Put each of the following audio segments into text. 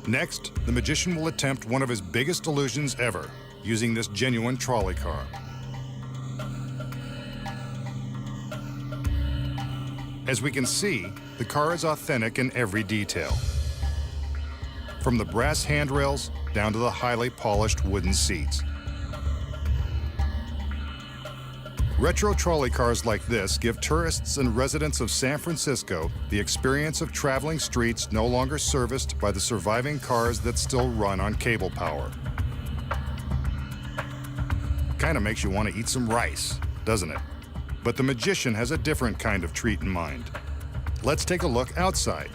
Next, the magician will attempt one of his biggest illusions ever, using this genuine trolley car. As we can see, the car is authentic in every detail. From the brass handrails down to the highly polished wooden seats. Retro trolley cars like this give tourists and residents of San Francisco the experience of traveling streets no longer serviced by the surviving cars that still run on cable power. Kinda makes you want to eat some rice, doesn't it? But the magician has a different kind of treat in mind. Let's take a look outside.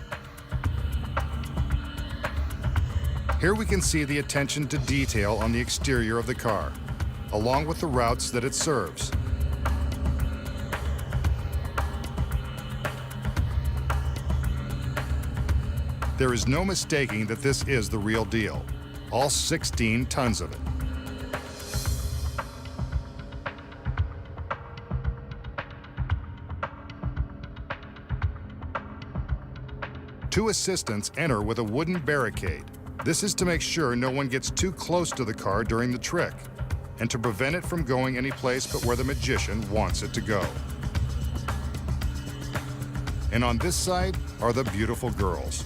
Here we can see the attention to detail on the exterior of the car, along with the routes that it serves. There is no mistaking that this is the real deal, all 16 tons of it. Two assistants enter with a wooden barricade. This is to make sure no one gets too close to the car during the trick, and to prevent it from going any place but where the magician wants it to go. And on this side are the beautiful girls.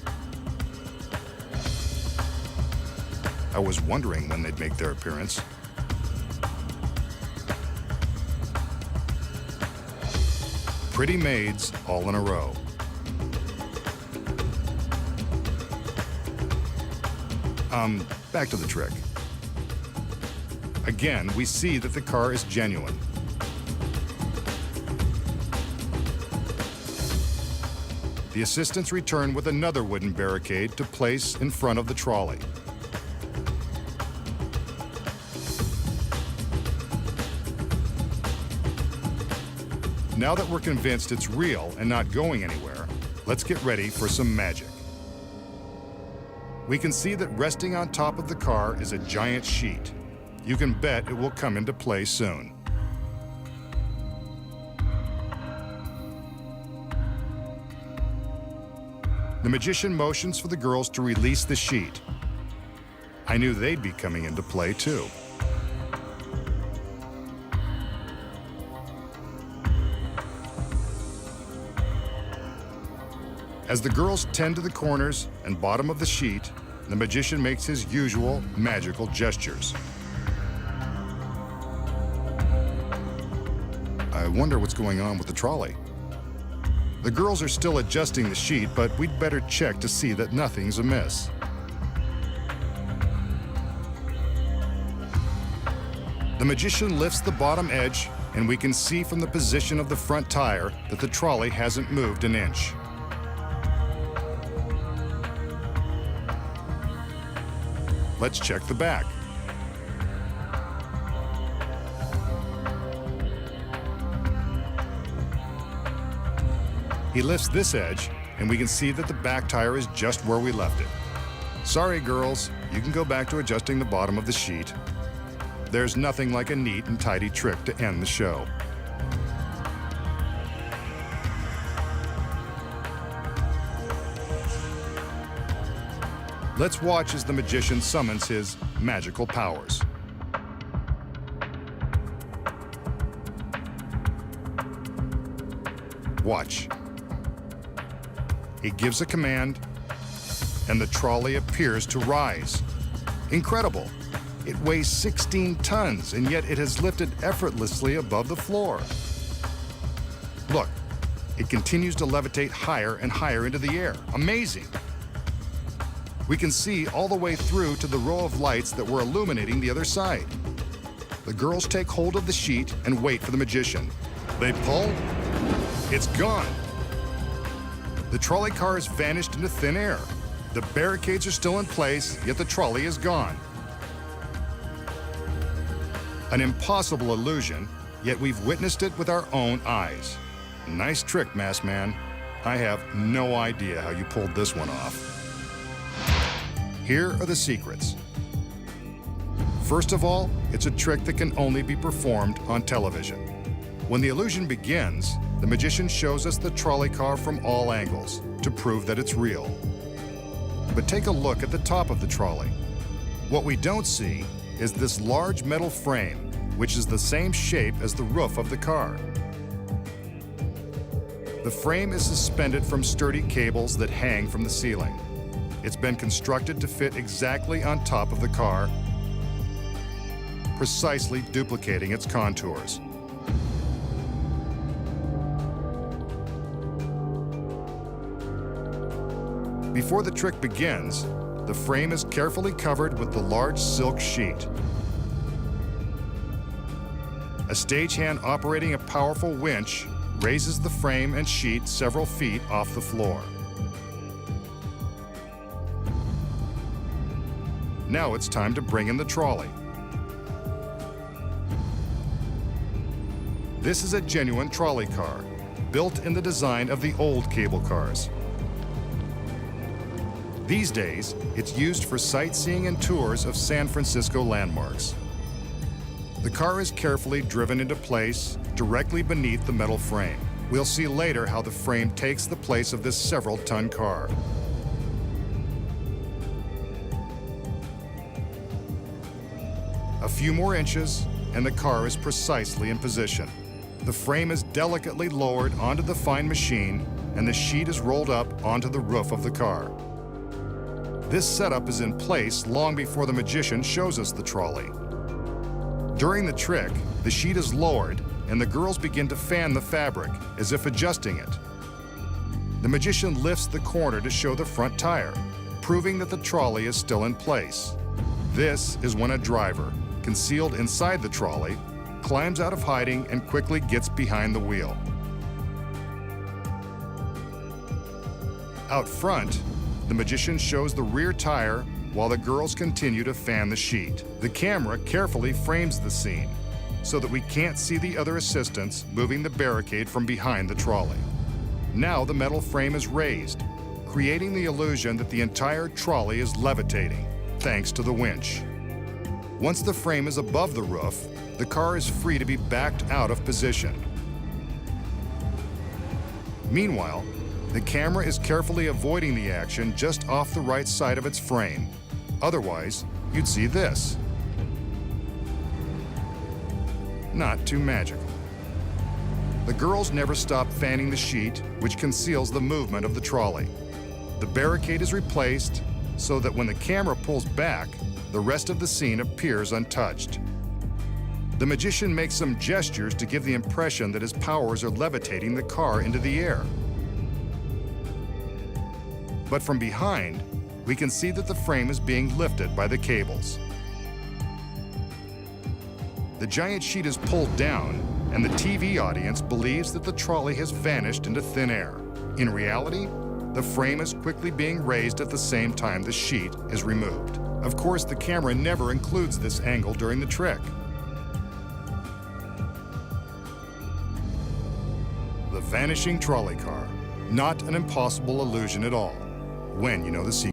I was wondering when they'd make their appearance. Pretty maids all in a row. Back to the trick. Again, we see that the car is genuine. The assistants return with another wooden barricade to place in front of the trolley. Now that we're convinced it's real and not going anywhere, let's get ready for some magic. We can see that resting on top of the car is a giant sheet. You can bet it will come into play soon. The magician motions for the girls to release the sheet. I knew they'd be coming into play too. As the girls tend to the corners and bottom of the sheet, the magician makes his usual magical gestures. I wonder what's going on with the trolley. The girls are still adjusting the sheet, but we'd better check to see that nothing's amiss. The magician lifts the bottom edge, and we can see from the position of the front tire that the trolley hasn't moved an inch. Let's check the back. He lifts this edge, and we can see that the back tire is just where we left it. Sorry, girls, you can go back to adjusting the bottom of the sheet. There's nothing like a neat and tidy trick to end the show. Let's watch as the magician summons his magical powers. Watch. He gives a command, and the trolley appears to rise. Incredible. It weighs 16 tons, and yet it has lifted effortlessly above the floor. Look, it continues to levitate higher and higher into the air. Amazing. We can see all the way through to the row of lights that were illuminating the other side. The girls take hold of the sheet and wait for the magician. They pull. It's gone. The trolley car has vanished into thin air. The barricades are still in place, yet the trolley is gone. An impossible illusion, yet we've witnessed it with our own eyes. Nice trick, Masked Man. I have no idea how you pulled this one off. Here are the secrets. First of all, it's a trick that can only be performed on television. When the illusion begins, the magician shows us the trolley car from all angles to prove that it's real. But take a look at the top of the trolley. What we don't see is this large metal frame, which is the same shape as the roof of the car. The frame is suspended from sturdy cables that hang from the ceiling. It's been constructed to fit exactly on top of the car, precisely duplicating its contours. Before the trick begins, the frame is carefully covered with the large silk sheet. A stagehand operating a powerful winch raises the frame and sheet several feet off the floor. Now it's time to bring in the trolley. This is a genuine trolley car, built in the design of the old cable cars. These days, it's used for sightseeing and tours of San Francisco landmarks. The car is carefully driven into place directly beneath the metal frame. We'll see later how the frame takes the place of this several-ton car. A few more inches, and the car is precisely in position. The frame is delicately lowered onto the fine machine, and the sheet is rolled up onto the roof of the car. This setup is in place long before the magician shows us the trolley. During the trick, the sheet is lowered, and the girls begin to fan the fabric, as if adjusting it. The magician lifts the corner to show the front tire, proving that the trolley is still in place. This is when a driver, concealed inside the trolley, climbs out of hiding and quickly gets behind the wheel. Out front, the magician shows the rear tire while the girls continue to fan the sheet. The camera carefully frames the scene so that we can't see the other assistants moving the barricade from behind the trolley. Now the metal frame is raised, creating the illusion that the entire trolley is levitating, thanks to the winch. Once the frame is above the roof, the car is free to be backed out of position. Meanwhile, the camera is carefully avoiding the action just off the right side of its frame. Otherwise, you'd see this. Not too magical. The girls never stop fanning the sheet, which conceals the movement of the trolley. The barricade is replaced so that when the camera pulls back, the rest of the scene appears untouched. The magician makes some gestures to give the impression that his powers are levitating the car into the air. But from behind, we can see that the frame is being lifted by the cables. The giant sheet is pulled down, and the TV audience believes that the trolley has vanished into thin air. In reality, the frame is quickly being raised at the same time the sheet is removed. Of course, the camera never includes this angle during the trick. The vanishing trolley car. Not an impossible illusion at all, when you know the secret.